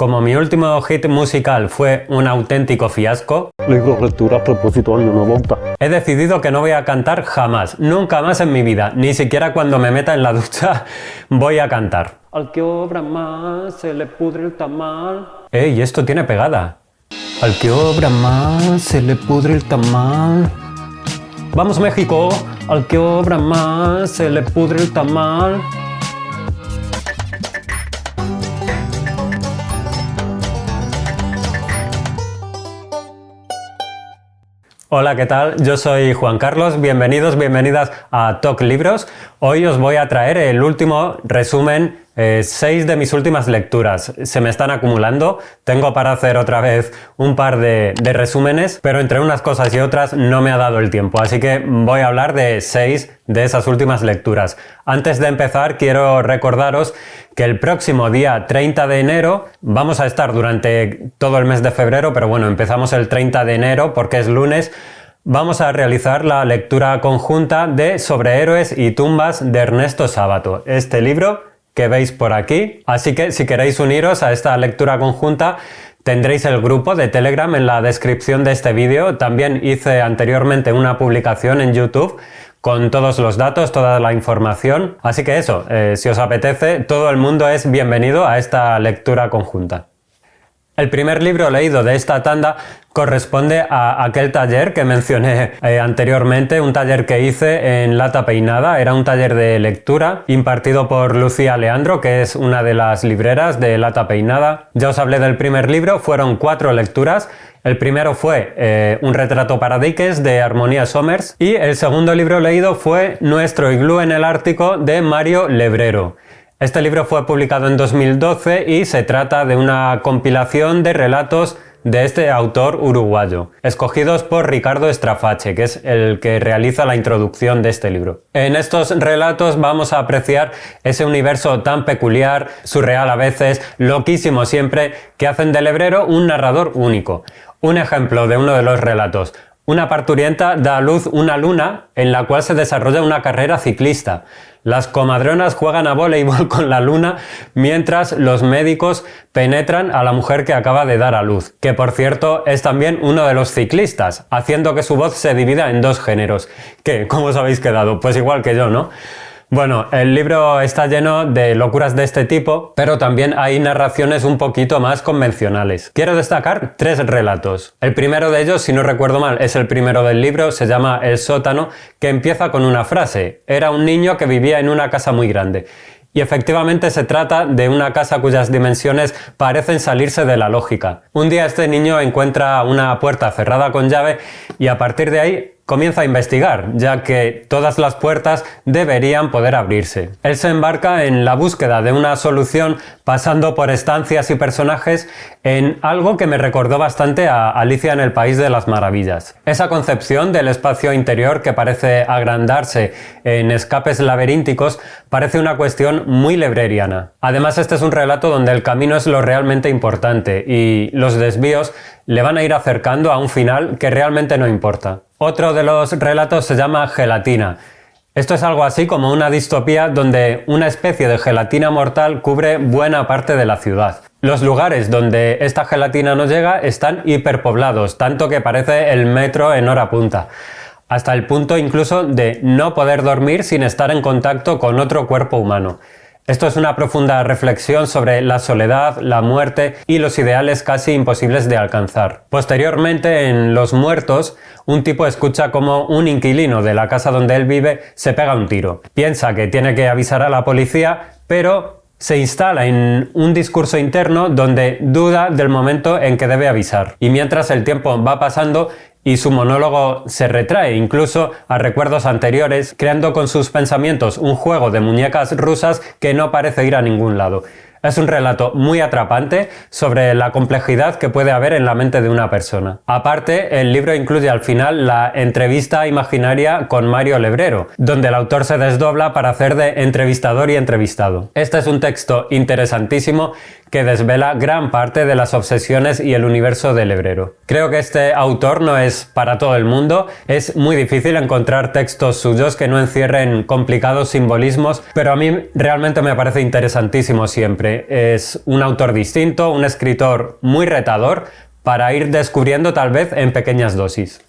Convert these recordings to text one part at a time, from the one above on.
Como mi último hit musical fue un auténtico fiasco, Libro lectura a propósito año nuevo. he decidido que no voy a cantar jamás, nunca más en mi vida, ni siquiera cuando me meta en la ducha voy a cantar. Al que obra más se le pudre el tamal. ¡Ey, esto tiene pegada! Al que obra más se le pudre el tamal. ¡Vamos México! Al que obra más se le pudre el tamal. Hola, ¿qué tal? Yo soy Juan Carlos, bienvenidos, bienvenidas a Talk Libros. Hoy os voy a traer el último resumen, 6 de mis últimas lecturas. Se me están acumulando, tengo para hacer otra vez un par de resúmenes, pero entre unas cosas y otras no me ha dado el tiempo, así que voy a hablar de 6 de esas últimas lecturas. Antes de empezar, quiero recordaros que el próximo día 30 de enero vamos a estar durante todo el mes de febrero, pero bueno, empezamos el 30 de enero porque es lunes. Vamos a realizar la lectura conjunta de Sobre héroes y tumbas de Ernesto Sábato, este libro que veis por aquí. Así que si queréis uniros a esta lectura conjunta, tendréis el grupo de Telegram en la descripción de este vídeo. También hice anteriormente una publicación en YouTube con todos los datos, toda la información. Así que eso, si os apetece, todo el mundo es bienvenido a esta lectura conjunta. El primer libro leído de esta tanda corresponde a aquel taller que mencioné anteriormente, un taller que hice en Lata Peinada. Era un taller de lectura impartido por Lucía Leandro, que es una de las libreras de Lata Peinada. Ya os hablé del primer libro, fueron 4 lecturas. El primero fue Un retrato para Dickens de Armonía Somers y el segundo libro leído fue Nuestro iglú en el Ártico de Mario Lebrero. Este libro fue publicado en 2012 y se trata de una compilación de relatos de este autor uruguayo, escogidos por Ricardo Estrafache, que es el que realiza la introducción de este libro. En estos relatos vamos a apreciar ese universo tan peculiar, surreal a veces, loquísimo siempre, que hacen de Lebrero un narrador único. Un ejemplo de uno de los relatos. Una parturienta da a luz una luna en la cual se desarrolla una carrera ciclista. Las comadronas juegan a voleibol con la luna mientras los médicos penetran a la mujer que acaba de dar a luz, que por cierto es también uno de los ciclistas, haciendo que su voz se divida en 2 géneros. ¿Qué? ¿Cómo os habéis quedado? Pues igual que yo, ¿no? Bueno, el libro está lleno de locuras de este tipo, pero también hay narraciones un poquito más convencionales. Quiero destacar 3 relatos. El primero de ellos, si no recuerdo mal, es el primero del libro, se llama El sótano, que empieza con una frase. Era un niño que vivía en una casa muy grande. Y efectivamente se trata de una casa cuyas dimensiones parecen salirse de la lógica. Un día este niño encuentra una puerta cerrada con llave y a partir de ahí comienza a investigar, ya que todas las puertas deberían poder abrirse. Él se embarca en la búsqueda de una solución pasando por estancias y personajes en algo que me recordó bastante a Alicia en el País de las Maravillas. Esa concepción del espacio interior que parece agrandarse en escapes laberínticos parece una cuestión muy lebreriana. Además, este es un relato donde el camino es lo realmente importante y los desvíos le van a ir acercando a un final que realmente no importa. Otro de los relatos se llama Gelatina. Esto es algo así como una distopía donde una especie de gelatina mortal cubre buena parte de la ciudad. Los lugares donde esta gelatina no llega están hiperpoblados, tanto que parece el metro en hora punta. Hasta el punto incluso de no poder dormir sin estar en contacto con otro cuerpo humano. Esto es una profunda reflexión sobre la soledad, la muerte y los ideales casi imposibles de alcanzar. Posteriormente, en Los muertos, un tipo escucha como un inquilino de la casa donde él vive se pega un tiro. Piensa que tiene que avisar a la policía, pero se instala en un discurso interno donde duda del momento en que debe avisar. Y mientras el tiempo va pasando y su monólogo se retrae incluso a recuerdos anteriores, creando con sus pensamientos un juego de muñecas rusas que no parece ir a ningún lado. Es un relato muy atrapante sobre la complejidad que puede haber en la mente de una persona. Aparte, el libro incluye al final la entrevista imaginaria con Mario Lebrero, donde el autor se desdobla para hacer de entrevistador y entrevistado. Este es un texto interesantísimo que desvela gran parte de las obsesiones y el universo del hebrero. Creo que este autor no es para todo el mundo, es muy difícil encontrar textos suyos que no encierren complicados simbolismos, pero a mí realmente me parece interesantísimo siempre. Es un autor distinto, un escritor muy retador para ir descubriendo tal vez en pequeñas dosis.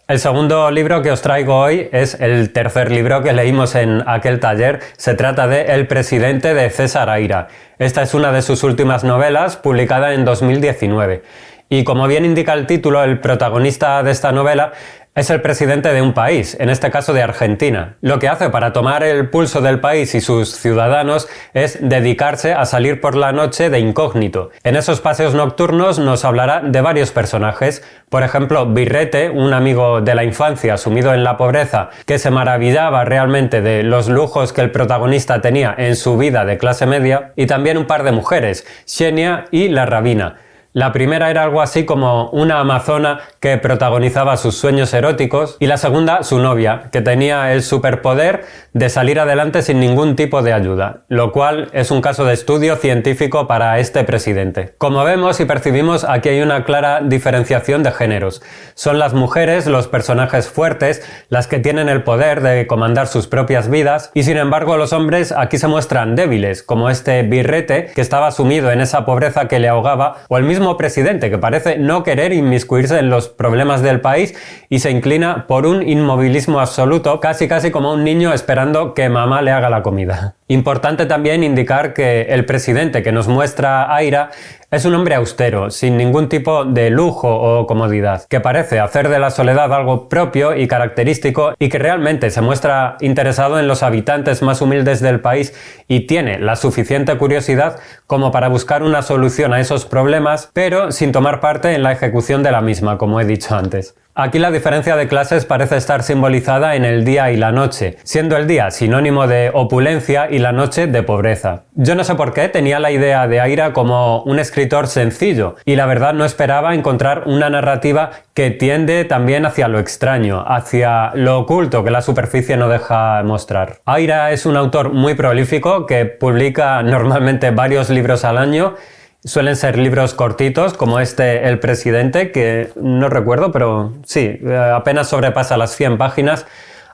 El segundo libro que os traigo hoy es el tercer libro que leímos en aquel taller. Se trata de El presidente de César Aira. Esta es una de sus últimas novelas, publicada en 2019. Y como bien indica el título, el protagonista de esta novela es el presidente de un país, en este caso de Argentina. Lo que hace para tomar el pulso del país y sus ciudadanos es dedicarse a salir por la noche de incógnito. En esos paseos nocturnos nos hablará de varios personajes. Por ejemplo, Birrete, un amigo de la infancia sumido en la pobreza, que se maravillaba realmente de los lujos que el protagonista tenía en su vida de clase media, y también un par de mujeres, Xenia y la Rabina. La primera era algo así como una amazona que protagonizaba sus sueños eróticos, y la segunda su novia, que tenía el superpoder de salir adelante sin ningún tipo de ayuda, lo cual es un caso de estudio científico para este presidente. Como vemos y percibimos, aquí hay una clara diferenciación de géneros. Son las mujeres, los personajes fuertes, las que tienen el poder de comandar sus propias vidas, y sin embargo los hombres aquí se muestran débiles, como este Birrete, que estaba sumido en esa pobreza que le ahogaba, o el mismo presidente, que parece no querer inmiscuirse en los problemas del país y se inclina por un inmovilismo absoluto, casi como un niño esperando que mamá le haga la comida. Importante también indicar que el presidente que nos muestra Aira es un hombre austero, sin ningún tipo de lujo o comodidad, que parece hacer de la soledad algo propio y característico, y que realmente se muestra interesado en los habitantes más humildes del país y tiene la suficiente curiosidad como para buscar una solución a esos problemas, pero sin tomar parte en la ejecución de la misma, como he dicho antes. Aquí la diferencia de clases parece estar simbolizada en el día y la noche, siendo el día sinónimo de opulencia y la noche de pobreza. Yo no sé por qué tenía la idea de Aira como un escritor sencillo, y la verdad no esperaba encontrar una narrativa que tiende también hacia lo extraño, hacia lo oculto que la superficie no deja mostrar. Aira es un autor muy prolífico que publica normalmente varios libros al año. Suelen ser libros cortitos, como este El presidente, que no recuerdo, pero sí, apenas sobrepasa las 100 páginas,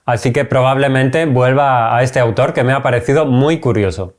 así que probablemente vuelva a este autor, que me ha parecido muy curioso.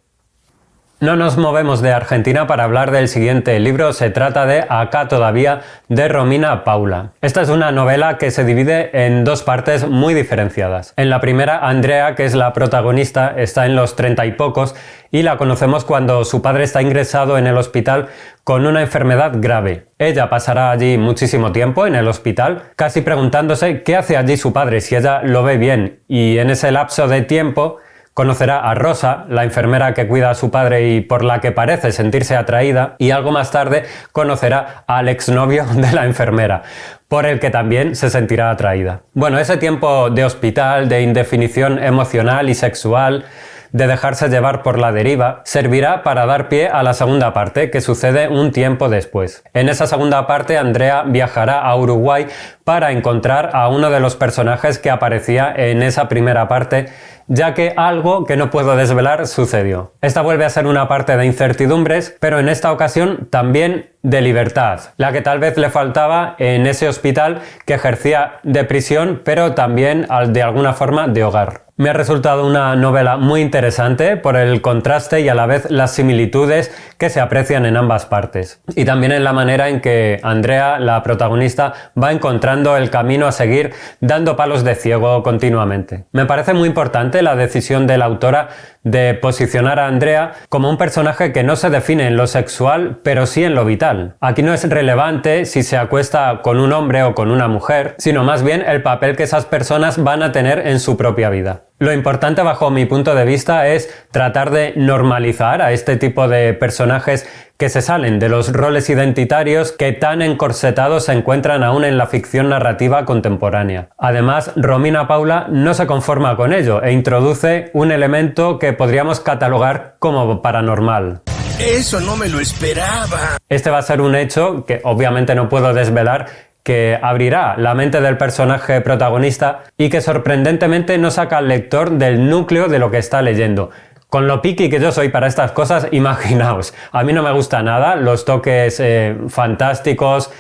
No nos movemos de Argentina para hablar del siguiente libro. Se trata de Acá todavía, de Romina Paula. Esta es una novela que se divide en dos partes muy diferenciadas. En la primera, Andrea, que es la protagonista, está en los 30 y pocos y la conocemos cuando su padre está ingresado en el hospital con una enfermedad grave. Ella pasará allí muchísimo tiempo en el hospital, casi preguntándose qué hace allí su padre, si ella lo ve bien, y en ese lapso de tiempo conocerá a Rosa, la enfermera que cuida a su padre y por la que parece sentirse atraída, y algo más tarde conocerá al exnovio de la enfermera, por el que también se sentirá atraída. Bueno, ese tiempo de hospital, de indefinición emocional y sexual, de dejarse llevar por la deriva, servirá para dar pie a la segunda parte, que sucede un tiempo después. En esa segunda parte, Andrea viajará a Uruguay para encontrar a uno de los personajes que aparecía en esa primera parte, ya que algo que no puedo desvelar sucedió. Esta vuelve a ser una parte de incertidumbres, pero en esta ocasión también de libertad, la que tal vez le faltaba en ese hospital que ejercía de prisión, pero también de alguna forma de hogar. Me ha resultado una novela muy interesante por el contraste y a la vez las similitudes que se aprecian en ambas partes. Y también en la manera en que Andrea, la protagonista, va encontrando el camino a seguir dando palos de ciego continuamente. Me parece muy importante la decisión de la autora de posicionar a Andrea como un personaje que no se define en lo sexual, pero sí en lo vital. Aquí no es relevante si se acuesta con un hombre o con una mujer, sino más bien el papel que esas personas van a tener en su propia vida. Lo importante, bajo mi punto de vista, es tratar de normalizar a este tipo de personajes que se salen de los roles identitarios que tan encorsetados se encuentran aún en la ficción narrativa contemporánea. Además, Romina Paula no se conforma con ello e introduce un elemento que podríamos catalogar como paranormal. Eso no me lo esperaba. Este va a ser un hecho que obviamente no puedo desvelar, que abrirá la mente del personaje protagonista y que sorprendentemente no saca al lector del núcleo de lo que está leyendo. Con lo picky que yo soy para estas cosas, imaginaos, a mí no me gusta nada los toques fantásticos,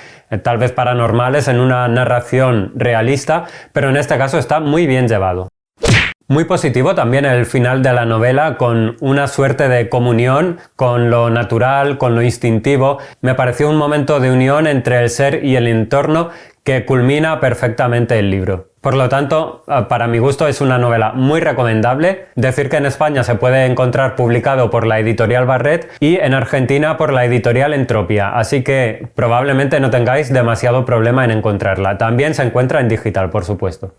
tal vez paranormales en una narración realista, pero en este caso está muy bien llevado. Muy positivo también el final de la novela, con una suerte de comunión con lo natural, con lo instintivo. Me pareció un momento de unión entre el ser y el entorno que culmina perfectamente el libro. Por lo tanto, para mi gusto es una novela muy recomendable. Decir que en España se puede encontrar publicado por la editorial Barret y en Argentina por la editorial Entropia, así que probablemente no tengáis demasiado problema en encontrarla. También se encuentra en digital, por supuesto.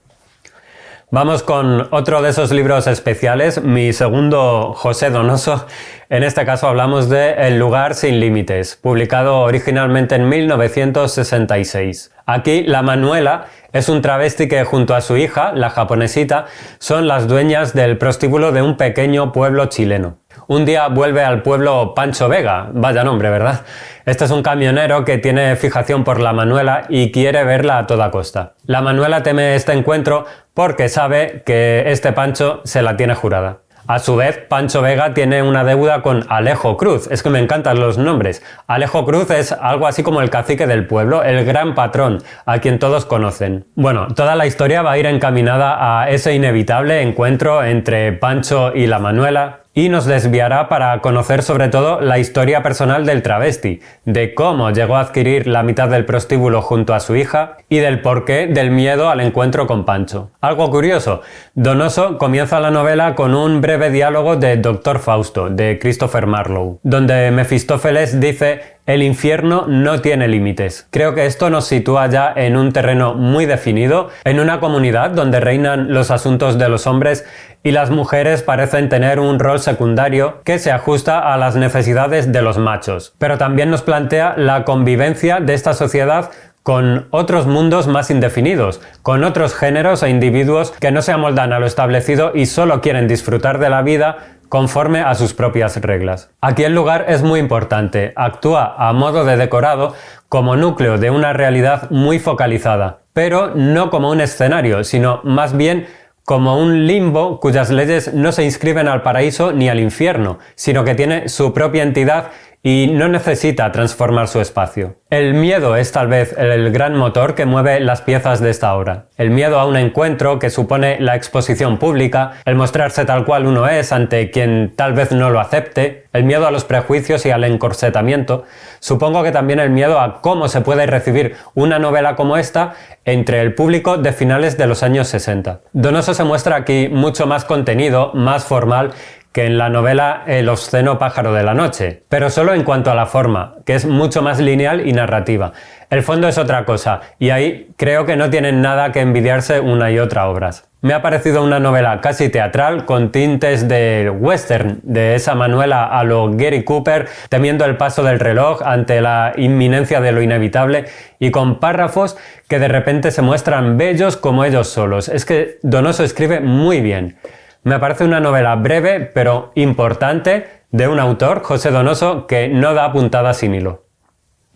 Vamos con otro de esos libros especiales, mi segundo José Donoso. En este caso hablamos de El lugar sin límites, publicado originalmente en 1966. Aquí la Manuela es un travesti que junto a su hija, la japonesita, son las dueñas del prostíbulo de un pequeño pueblo chileno. Un día vuelve al pueblo Pancho Vega, vaya nombre, ¿verdad? Este es un camionero que tiene fijación por la Manuela y quiere verla a toda costa. La Manuela teme este encuentro porque sabe que este Pancho se la tiene jurada. A su vez, Pancho Vega tiene una deuda con Alejo Cruz. Es que me encantan los nombres. Alejo Cruz es algo así como el cacique del pueblo, el gran patrón, a quien todos conocen. Bueno, toda la historia va a ir encaminada a ese inevitable encuentro entre Pancho y la Manuela, y nos desviará para conocer sobre todo la historia personal del travesti, de cómo llegó a adquirir la mitad del prostíbulo junto a su hija y del porqué del miedo al encuentro con Pancho. Algo curioso, Donoso comienza la novela con un breve diálogo de Dr. Fausto, de Christopher Marlowe, donde Mefistófeles dice: el infierno no tiene límites. Creo que esto nos sitúa ya en un terreno muy definido, en una comunidad donde reinan los asuntos de los hombres y las mujeres parecen tener un rol secundario que se ajusta a las necesidades de los machos. Pero también nos plantea la convivencia de esta sociedad con otros mundos más indefinidos, con otros géneros e individuos que no se amoldan a lo establecido y solo quieren disfrutar de la vida conforme a sus propias reglas. Aquí el lugar es muy importante, actúa a modo de decorado como núcleo de una realidad muy focalizada, pero no como un escenario, sino más bien como un limbo cuyas leyes no se inscriben al paraíso ni al infierno, sino que tiene su propia entidad y no necesita transformar su espacio. El miedo es tal vez el gran motor que mueve las piezas de esta obra. El miedo a un encuentro que supone la exposición pública, el mostrarse tal cual uno es ante quien tal vez no lo acepte, el miedo a los prejuicios y al encorsetamiento. Supongo que también el miedo a cómo se puede recibir una novela como esta entre el público de finales de los años 60. Donoso se muestra aquí mucho más contenido, más formal, que en la novela El obsceno pájaro de la noche, pero solo en cuanto a la forma, que es mucho más lineal y narrativa. El fondo es otra cosa, y ahí creo que no tienen nada que envidiarse una y otra obras. Me ha parecido una novela casi teatral, con tintes de western, de esa Manuela a lo Gary Cooper, temiendo el paso del reloj ante la inminencia de lo inevitable, y con párrafos que de repente se muestran bellos como ellos solos. Es que Donoso escribe muy bien. Me parece una novela breve, pero importante, de un autor, José Donoso, que no da puntada sin hilo.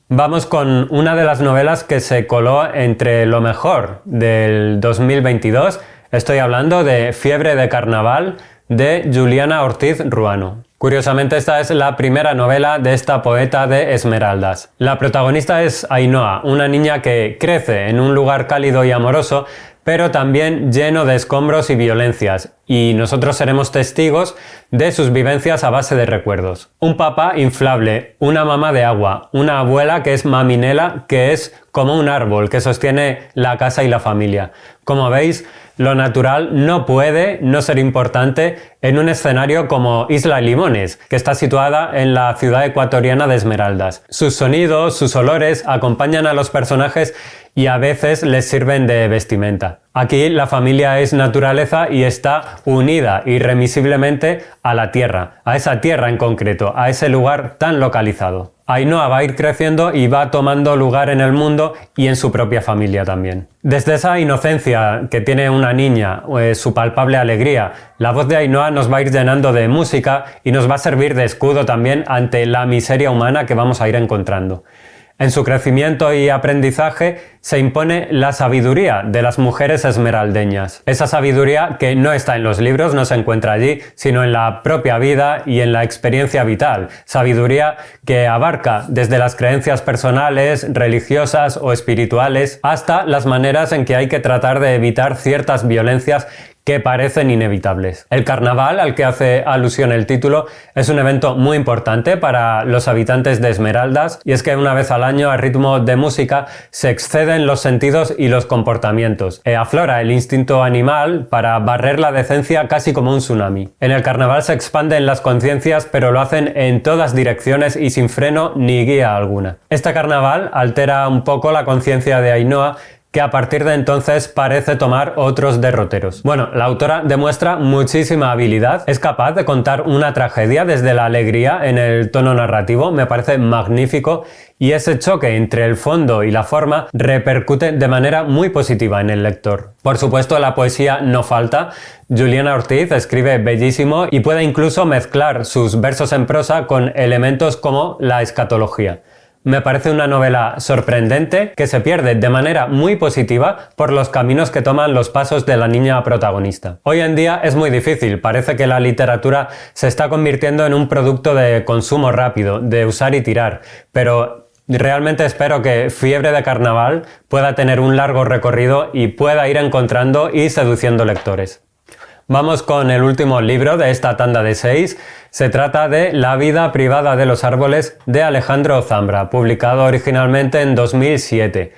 Vamos con una de las novelas que se coló entre lo mejor del 2022. Estoy hablando de Fiebre de Carnaval, de Juliana Ortiz Ruano. Curiosamente, esta es la primera novela de esta poeta de Esmeraldas. La protagonista es Ainhoa, una niña que crece en un lugar cálido y amoroso, pero también lleno de escombros y violencias, y nosotros seremos testigos de sus vivencias a base de recuerdos. Un papá inflable, una mamá de agua, una abuela que es maminela, que es como un árbol que sostiene la casa y la familia. Como veis, lo natural no puede no ser importante en un escenario como Isla Limones, que está situada en la ciudad ecuatoriana de Esmeraldas. Sus sonidos, sus olores acompañan a los personajes y a veces les sirven de vestimenta. Aquí la familia es naturaleza y está unida irremisiblemente a la tierra, a esa tierra en concreto, a ese lugar tan localizado. Ainhoa va a ir creciendo y va tomando lugar en el mundo y en su propia familia también. Desde esa inocencia que tiene una niña, su palpable alegría, la voz de Ainhoa nos va a ir llenando de música y nos va a servir de escudo también ante la miseria humana que vamos a ir encontrando. En su crecimiento y aprendizaje se impone la sabiduría de las mujeres esmeraldeñas. Esa sabiduría que no está en los libros, no se encuentra allí, sino en la propia vida y en la experiencia vital. Sabiduría que abarca desde las creencias personales, religiosas o espirituales, hasta las maneras en que hay que tratar de evitar ciertas violencias que parecen inevitables. El carnaval, al que hace alusión el título, es un evento muy importante para los habitantes de Esmeraldas, y es que una vez al año, a ritmo de música, se exceden los sentidos y los comportamientos. Aflora el instinto animal para barrer la decencia casi como un tsunami. En el carnaval se expanden las conciencias, pero lo hacen en todas direcciones y sin freno ni guía alguna. Este carnaval altera un poco la conciencia de Ainhoa, que a partir de entonces parece tomar otros derroteros. Bueno, la autora demuestra muchísima habilidad, es capaz de contar una tragedia desde la alegría en el tono narrativo, me parece magnífico, y ese choque entre el fondo y la forma repercute de manera muy positiva en el lector. Por supuesto, la poesía no falta. Juliana Ortiz escribe bellísimo y puede incluso mezclar sus versos en prosa con elementos como la escatología. Me parece una novela sorprendente que se pierde de manera muy positiva por los caminos que toman los pasos de la niña protagonista. Hoy en día es muy difícil, parece que la literatura se está convirtiendo en un producto de consumo rápido, de usar y tirar, pero realmente espero que Fiebre de Carnaval pueda tener un largo recorrido y pueda ir encontrando y seduciendo lectores. Vamos con el último libro de esta tanda de 6. Se trata de La vida privada de los árboles de Alejandro Zambra, publicado originalmente en 2007.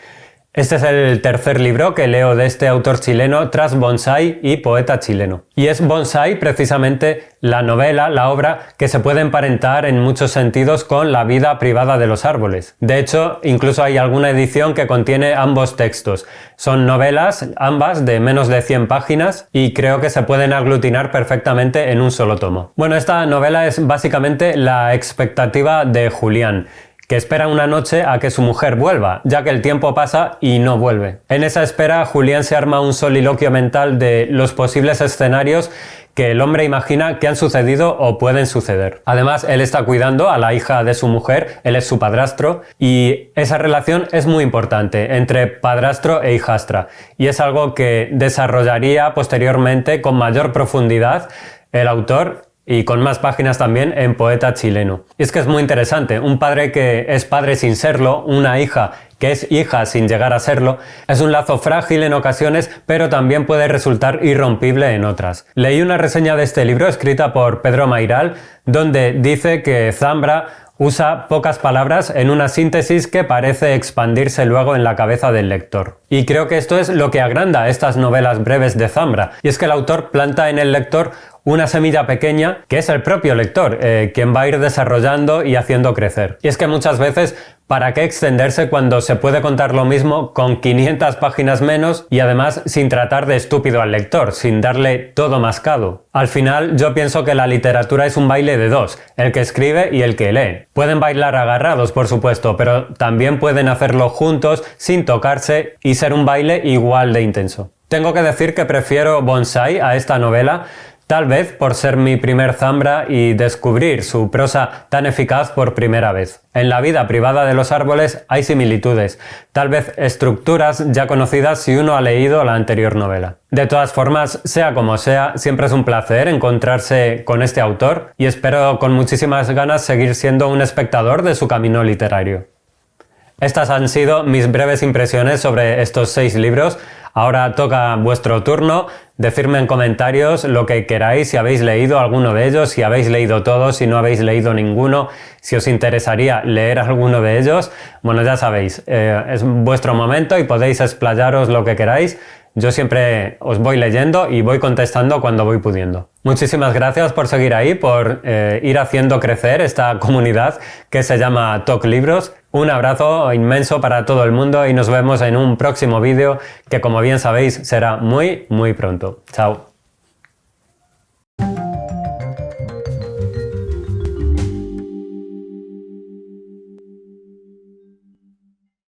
Este es el tercer libro que leo de este autor chileno tras Bonsai y poeta chileno. Y es Bonsai precisamente la novela, la obra que se puede emparentar en muchos sentidos con La vida privada de los árboles. De hecho, incluso hay alguna edición que contiene ambos textos. Son novelas, ambas de menos de 100 páginas, y creo que se pueden aglutinar perfectamente en un solo tomo. Bueno, esta novela es básicamente la expectativa de Julián, que espera una noche a que su mujer vuelva, ya que el tiempo pasa y no vuelve. En esa espera, Julián se arma un soliloquio mental de los posibles escenarios que el hombre imagina que han sucedido o pueden suceder. Además, él está cuidando a la hija de su mujer, él es su padrastro, y esa relación es muy importante entre padrastro e hijastra, y es algo que desarrollaría posteriormente con mayor profundidad el autor, y con más páginas también en Poeta chileno. Y es que es muy interesante, un padre que es padre sin serlo, una hija que es hija sin llegar a serlo, es un lazo frágil en ocasiones, pero también puede resultar irrompible en otras. Leí una reseña de este libro escrita por Pedro Mairal, donde dice que Zambra usa pocas palabras en una síntesis que parece expandirse luego en la cabeza del lector. Y creo que esto es lo que agranda estas novelas breves de Zambra, y es que el autor planta en el lector una semilla pequeña que es el propio lector, quien va a ir desarrollando y haciendo crecer. Y es que muchas veces, ¿para qué extenderse cuando se puede contar lo mismo con 500 páginas menos y además sin tratar de estúpido al lector, sin darle todo mascado? Al final yo pienso que la literatura es un baile de dos, el que escribe y el que lee. Pueden bailar agarrados, por supuesto, pero también pueden hacerlo juntos, sin tocarse, y ser un baile igual de intenso. Tengo que decir que prefiero Bonsai a esta novela, tal vez por ser mi primer Zambra y descubrir su prosa tan eficaz por primera vez. En La vida privada de los árboles hay similitudes, tal vez estructuras ya conocidas si uno ha leído la anterior novela. De todas formas, sea como sea, siempre es un placer encontrarse con este autor y espero con muchísimas ganas seguir siendo un espectador de su camino literario. Estas han sido mis breves impresiones sobre estos 6 libros. Ahora toca vuestro turno. Decidme en comentarios lo que queráis, si habéis leído alguno de ellos, si habéis leído todos, si no habéis leído ninguno, si os interesaría leer alguno de ellos. Bueno, ya sabéis, es vuestro momento y podéis explayaros lo que queráis. Yo siempre os voy leyendo y voy contestando cuando voy pudiendo. Muchísimas gracias por seguir ahí, por ir haciendo crecer esta comunidad que se llama Talk Libros. Un abrazo inmenso para todo el mundo y nos vemos en un próximo vídeo que, como bien sabéis, será muy pronto. Chao.